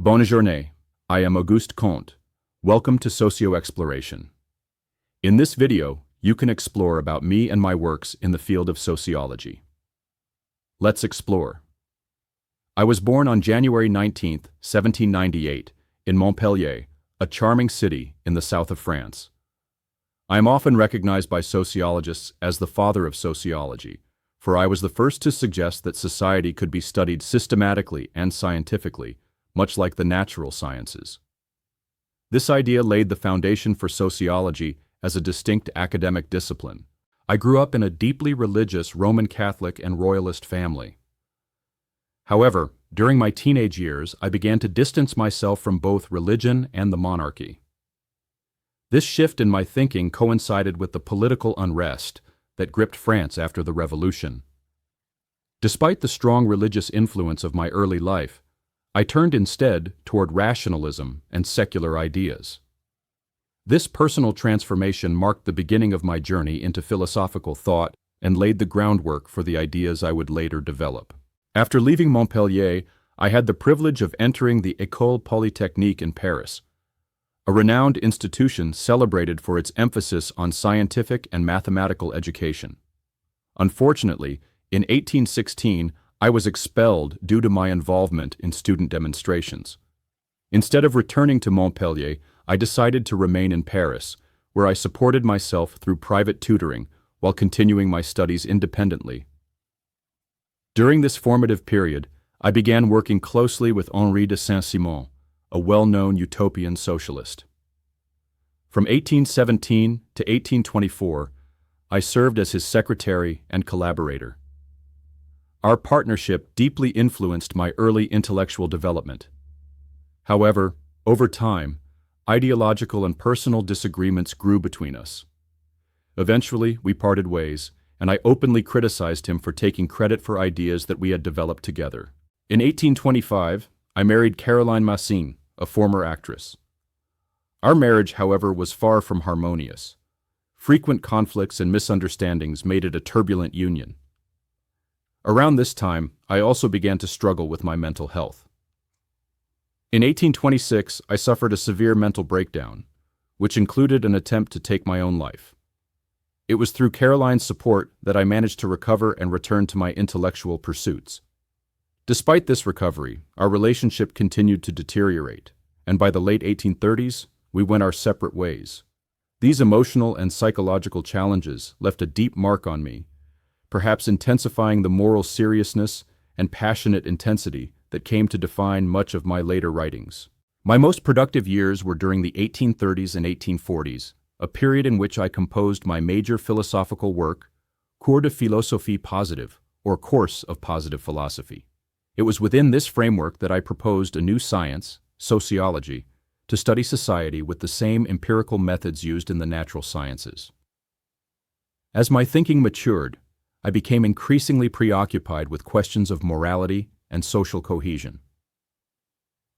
Bonne journée. I am Auguste Comte. Welcome to Socio-Exploration. In this video, you can explore about me and my works in the field of sociology. Let's explore. I was born on January 19, 1798, in Montpellier, a charming city in the south of France. I am often recognized by sociologists as the father of sociology, for I was the first to suggest that society could be studied systematically and scientifically, much like the natural sciences. This idea laid the foundation for sociology as a distinct academic discipline. I grew up in a deeply religious Roman Catholic and Royalist family. However, during my teenage years, I began to distance myself from both religion and the monarchy. This shift in my thinking coincided with the political unrest that gripped France after the Revolution. Despite the strong religious influence of my early life, I turned instead toward rationalism and secular ideas. This personal transformation marked the beginning of my journey into philosophical thought and laid the groundwork for the ideas I would later develop. After leaving Montpellier, I had the privilege of entering the École Polytechnique in Paris, a renowned institution celebrated for its emphasis on scientific and mathematical education. Unfortunately, in 1816, I was expelled due to my involvement in student demonstrations. Instead of returning to Montpellier, I decided to remain in Paris, where I supported myself through private tutoring while continuing my studies independently. During this formative period, I began working closely with Henri de Saint-Simon, a well-known utopian socialist. From 1817 to 1824, I served as his secretary and collaborator. Our partnership deeply influenced my early intellectual development. However, over time, ideological and personal disagreements grew between us. Eventually, we parted ways, and I openly criticized him for taking credit for ideas that we had developed together. In 1825, I married Caroline Massin, a former actress. Our marriage, however, was far from harmonious. Frequent conflicts and misunderstandings made it a turbulent union. Around this time, I also began to struggle with my mental health. In 1826, I suffered a severe mental breakdown, which included an attempt to take my own life. It was through Caroline's support that I managed to recover and return to my intellectual pursuits. Despite this recovery, our relationship continued to deteriorate, and by the late 1830s, we went our separate ways. These emotional and psychological challenges left a deep mark on me, perhaps intensifying the moral seriousness and passionate intensity that came to define much of my later writings. My most productive years were during the 1830s and 1840s, a period in which I composed my major philosophical work, Cours de philosophie positive, or Course of Positive Philosophy. It was within this framework that I proposed a new science, sociology, to study society with the same empirical methods used in the natural sciences. As my thinking matured, I became increasingly preoccupied with questions of morality and social cohesion.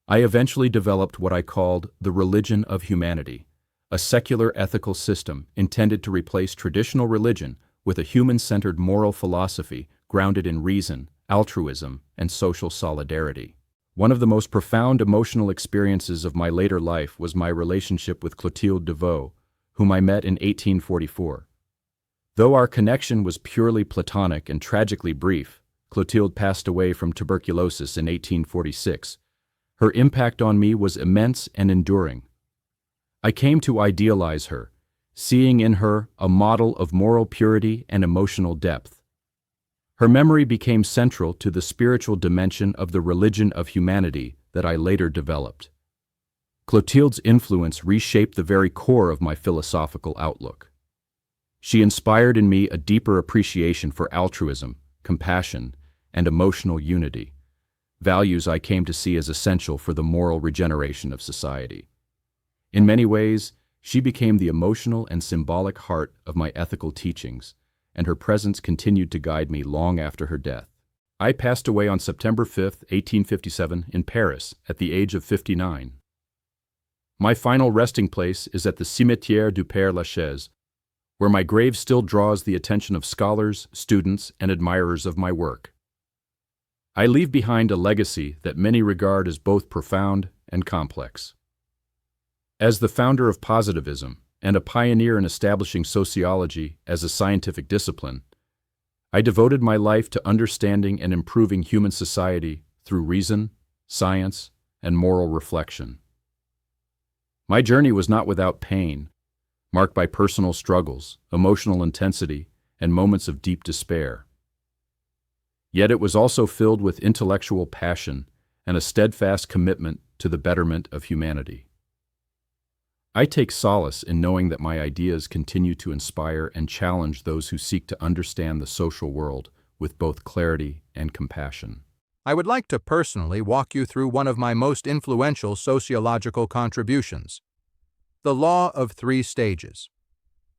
I eventually developed what I called the religion of humanity, a secular ethical system intended to replace traditional religion with a human-centered moral philosophy grounded in reason, altruism, and social solidarity. One of the most profound emotional experiences of my later life was my relationship with Clotilde Devaux, whom I met in 1844. Though our connection was purely platonic and tragically brief, Clotilde passed away from tuberculosis in 1846. Her impact on me was immense and enduring. I came to idealize her, seeing in her a model of moral purity and emotional depth. Her memory became central to the spiritual dimension of the religion of humanity that I later developed. Clotilde's influence reshaped the very core of my philosophical outlook. She inspired in me a deeper appreciation for altruism, compassion, and emotional unity, values I came to see as essential for the moral regeneration of society. In many ways, she became the emotional and symbolic heart of my ethical teachings, and her presence continued to guide me long after her death. I passed away on September 5, 1857, in Paris, at the age of 59. My final resting place is at the Cimetière du Père Lachaise, where my grave still draws the attention of scholars, students, and admirers of my work. I leave behind a legacy that many regard as both profound and complex. As the founder of positivism and a pioneer in establishing sociology as a scientific discipline, I devoted my life to understanding and improving human society through reason, science, and moral reflection. My journey was not without pain, marked by personal struggles, emotional intensity, and moments of deep despair. Yet it was also filled with intellectual passion and a steadfast commitment to the betterment of humanity. I take solace in knowing that my ideas continue to inspire and challenge those who seek to understand the social world with both clarity and compassion. I would like to personally walk you through one of my most influential sociological contributions, the law of three stages.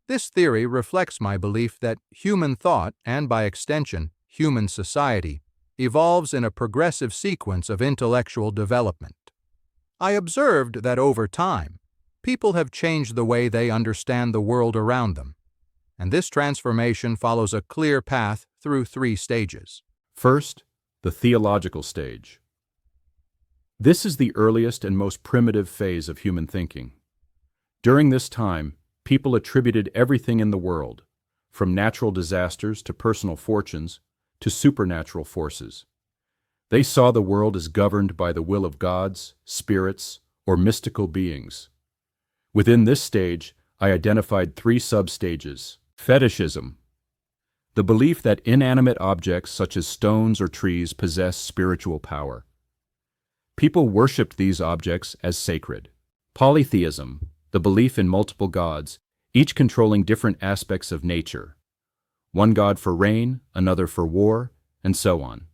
This theory reflects my belief that human thought, and by extension, human society, evolves in a progressive sequence of intellectual development. I observed that over time, people have changed the way they understand the world around them, and this transformation follows a clear path through three stages. First, the theological stage. This is the earliest and most primitive phase of human thinking. During this time, people attributed everything in the world, from natural disasters to personal fortunes, to supernatural forces. They saw the world as governed by the will of gods, spirits, or mystical beings. Within this stage, I identified three sub-stages. Fetishism. The belief that inanimate objects such as stones or trees possess spiritual power. People worshipped these objects as sacred. Polytheism. The belief in multiple gods, each controlling different aspects of nature. One god for rain, another for war, and so on.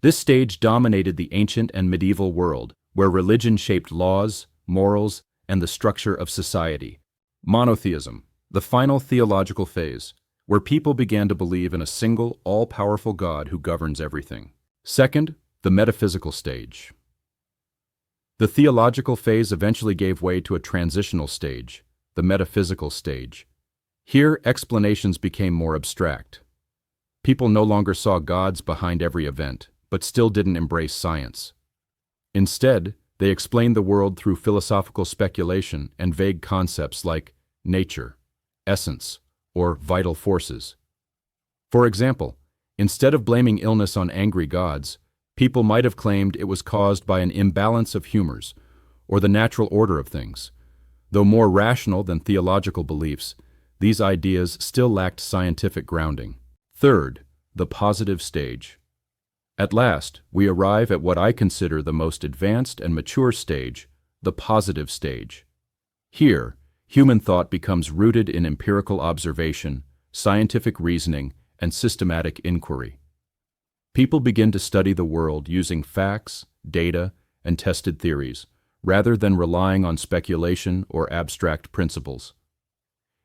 This stage dominated the ancient and medieval world, where religion shaped laws, morals, and the structure of society. Monotheism, the final theological phase, where people began to believe in a single, all-powerful God who governs everything. Second, the metaphysical stage. The theological phase eventually gave way to a transitional stage, the metaphysical stage. Here, explanations became more abstract. People no longer saw gods behind every event, but still didn't embrace science. Instead, they explained the world through philosophical speculation and vague concepts like nature, essence, or vital forces. For example, instead of blaming illness on angry gods, people might have claimed it was caused by an imbalance of humors, or the natural order of things. Though more rational than theological beliefs, these ideas still lacked scientific grounding. Third, the positive stage. At last, we arrive at what I consider the most advanced and mature stage, the positive stage. Here, human thought becomes rooted in empirical observation, scientific reasoning, and systematic inquiry. People begin to study the world using facts, data, and tested theories, rather than relying on speculation or abstract principles.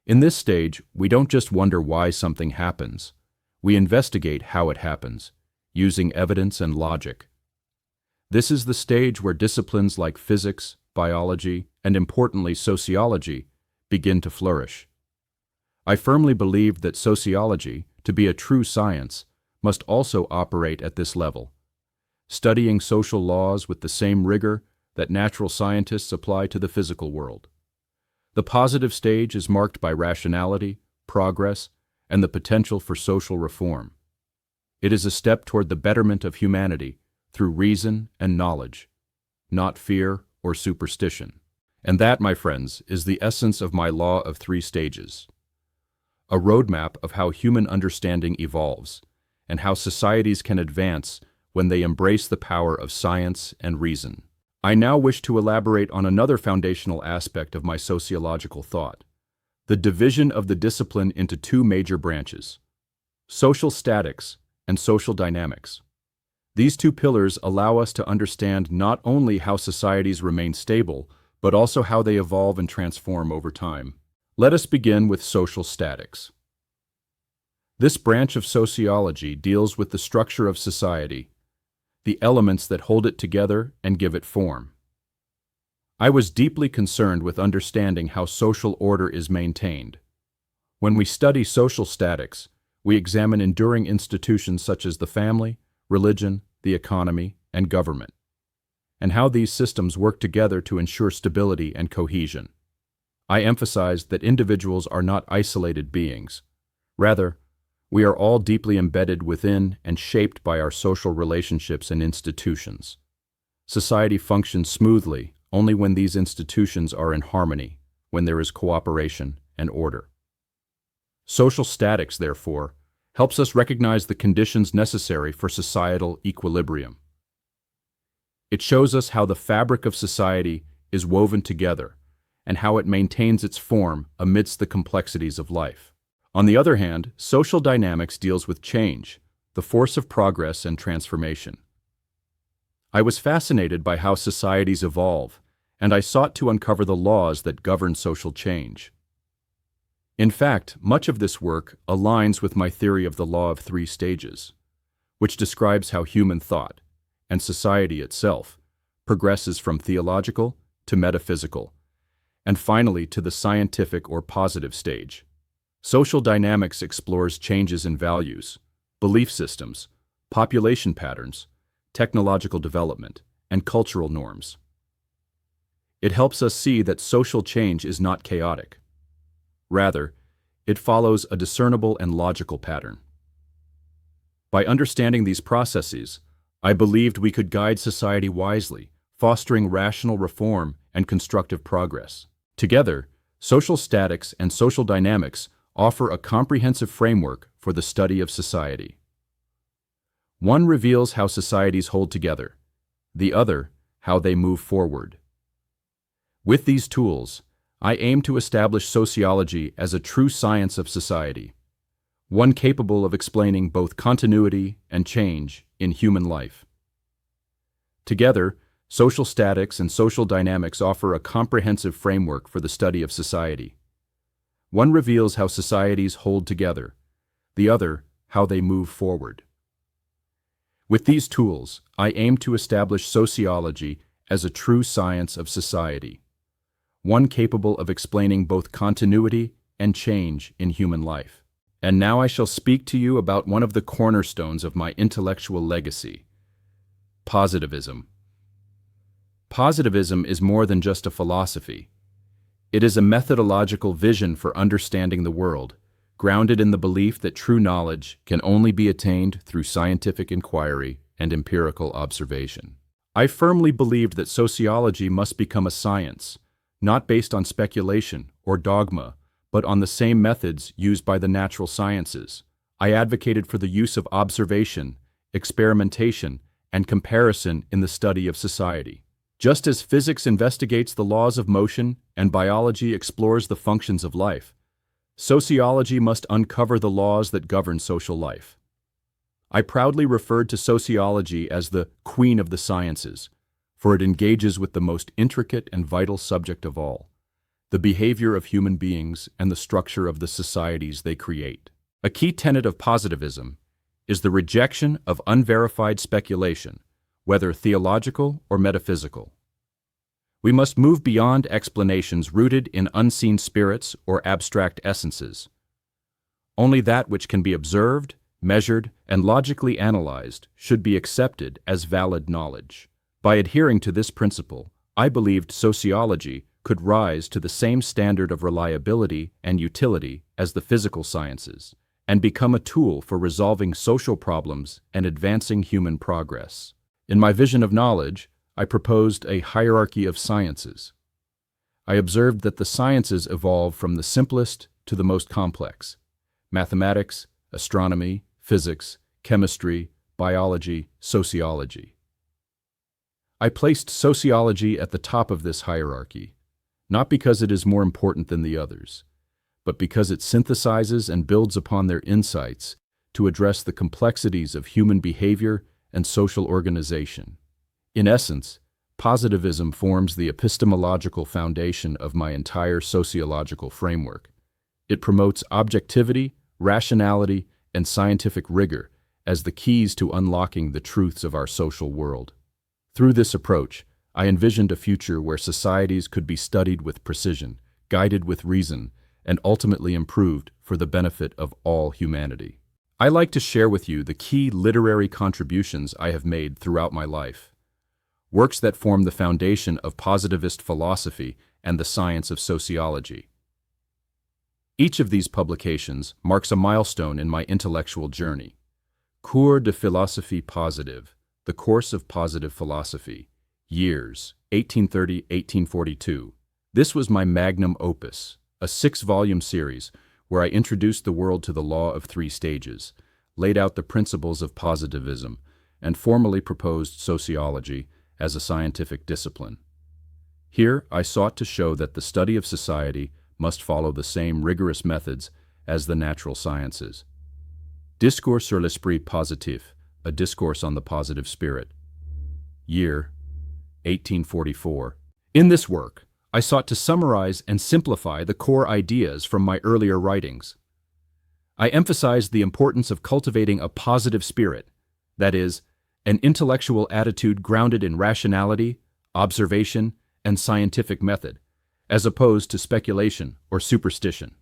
In this stage, we don't just wonder why something happens. We investigate how it happens, using evidence and logic. This is the stage where disciplines like physics, biology, and importantly sociology begin to flourish. I firmly believe that sociology, to be a true science, must also operate at this level, studying social laws with the same rigor that natural scientists apply to the physical world. The positive stage is marked by rationality, progress, and the potential for social reform. It is a step toward the betterment of humanity through reason and knowledge, not fear or superstition. And that, my friends, is the essence of my law of three stages. A roadmap of how human understanding evolves, and how societies can advance when they embrace the power of science and reason. I now wish to elaborate on another foundational aspect of my sociological thought, the division of the discipline into two major branches, social statics and social dynamics. These two pillars allow us to understand not only how societies remain stable, but also how they evolve and transform over time. Let us begin with social statics. This branch of sociology deals with the structure of society, the elements that hold it together and give it form. I was deeply concerned with understanding how social order is maintained. When we study social statics, we examine enduring institutions such as the family, religion, the economy, and government. and how these systems work together to ensure stability and cohesion. I emphasized that individuals are not isolated beings. Rather, we are all deeply embedded within and shaped by our social relationships and institutions. Society functions smoothly only when these institutions are in harmony, when there is cooperation and order. Social statics, therefore, helps us recognize the conditions necessary for societal equilibrium. It shows us how the fabric of society is woven together and how it maintains its form amidst the complexities of life. On the other hand, social dynamics deals with change, the force of progress and transformation. I was fascinated by how societies evolve, and I sought to uncover the laws that govern social change. In fact, much of this work aligns with my theory of the law of three stages, which describes how human thought, and society itself, progresses from theological to metaphysical, and finally to the scientific or positive stage. Social dynamics explores changes in values, belief systems, population patterns, technological development, and cultural norms. It helps us see that social change is not chaotic. Rather, it follows a discernible and logical pattern. By understanding these processes, I believed we could guide society wisely, fostering rational reform and constructive progress. Together, social statics and social dynamics offer a comprehensive framework for the study of society. One reveals how societies hold together, the other, how they move forward. With these tools, I aim to establish sociology as a true science of society, one capable of explaining both continuity and change in human life. Together, social statics and social dynamics offer a comprehensive framework for the study of society. One reveals how societies hold together, the other, how they move forward. With these tools, I aim to establish sociology as a true science of society, one capable of explaining both continuity and change in human life. And now I shall speak to you about one of the cornerstones of my intellectual legacy: positivism. Positivism is more than just a philosophy. It is a methodological vision for understanding the world, grounded in the belief that true knowledge can only be attained through scientific inquiry and empirical observation. I firmly believed that sociology must become a science, not based on speculation or dogma, but on the same methods used by the natural sciences. I advocated for the use of observation, experimentation, and comparison in the study of society. Just as physics investigates the laws of motion and biology explores the functions of life, sociology must uncover the laws that govern social life. I proudly referred to sociology as the queen of the sciences, for it engages with the most intricate and vital subject of all: the behavior of human beings and the structure of the societies they create. A key tenet of positivism is the rejection of unverified speculation, whether theological or metaphysical. We must move beyond explanations rooted in unseen spirits or abstract essences. Only that which can be observed, measured, and logically analyzed should be accepted as valid knowledge. By adhering to this principle, I believed sociology could rise to the same standard of reliability and utility as the physical sciences, and become a tool for resolving social problems and advancing human progress. In my vision of knowledge, I proposed a hierarchy of sciences. I observed that the sciences evolve from the simplest to the most complex: mathematics, astronomy, physics, chemistry, biology, sociology. I placed sociology at the top of this hierarchy, not because it is more important than the others, but because it synthesizes and builds upon their insights to address the complexities of human behavior and social organization. In essence, positivism forms the epistemological foundation of my entire sociological framework. It promotes objectivity, rationality, and scientific rigor as the keys to unlocking the truths of our social world. Through this approach, I envisioned a future where societies could be studied with precision, guided with reason, and ultimately improved for the benefit of all humanity. I like to share with you the key literary contributions I have made throughout my life. works that form the foundation of positivist philosophy and the science of sociology. Each of these publications marks a milestone in my intellectual journey. Cours de philosophie positive, the course of positive philosophy, years 1830-1842. This was my magnum opus, a 6-volume series where I introduced the world to the law of 3 stages, laid out the principles of positivism, and formally proposed sociology as a scientific discipline. Here, I sought to show that the study of society must follow the same rigorous methods as the natural sciences. Discours sur l'esprit positif, a discourse on the positive spirit. Year 1844. In this work, I sought to summarize and simplify the core ideas from my earlier writings. I emphasized the importance of cultivating a positive spirit, that is, an intellectual attitude grounded in rationality, observation, and scientific method, as opposed to speculation or superstition.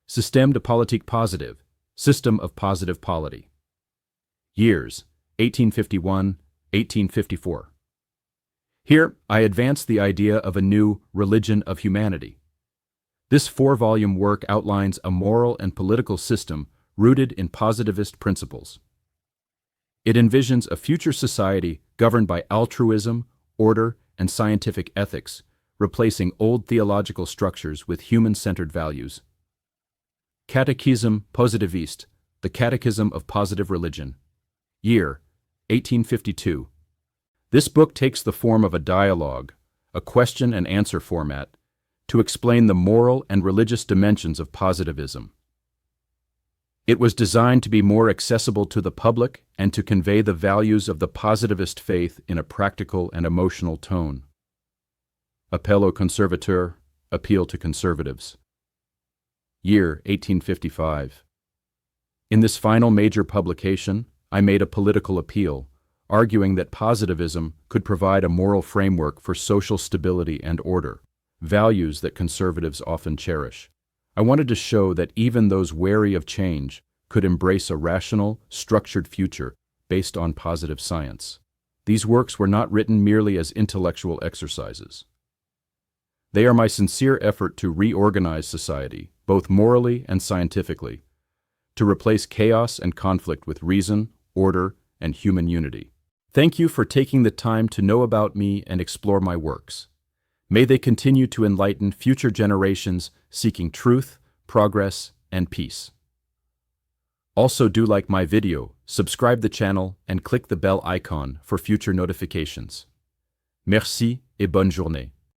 Système de politique positive, system of positive polity. Years 1851-1854. Here, I advance the idea of a new religion of humanity. This 4-volume work outlines a moral and political system rooted in positivist principles. It envisions a future society governed by altruism, order, and scientific ethics, replacing old theological structures with human-centered values. Catechisme positiviste, the Catechism of Positive Religion. Year 1852. This book takes the form of a dialogue, a question and answer format, to explain the moral and religious dimensions of positivism. It was designed to be more accessible to the public and to convey the values of the positivist faith in a practical and emotional tone. Appel aux conservateurs, appeal to conservatives. Year 1855. In this final major publication, I made a political appeal, arguing that positivism could provide a moral framework for social stability and order, values that conservatives often cherish. I wanted to show that even those wary of change could embrace a rational, structured future based on positive science. These works were not written merely as intellectual exercises. They are my sincere effort to reorganize society, both morally and scientifically, to replace chaos and conflict with reason, order, and human unity. Thank you for taking the time to know about me and explore my works. May they continue to enlighten future generations seeking truth, progress, and peace. Also, do like my video, subscribe the channel, and click the bell icon for future notifications. Merci et bonne journée.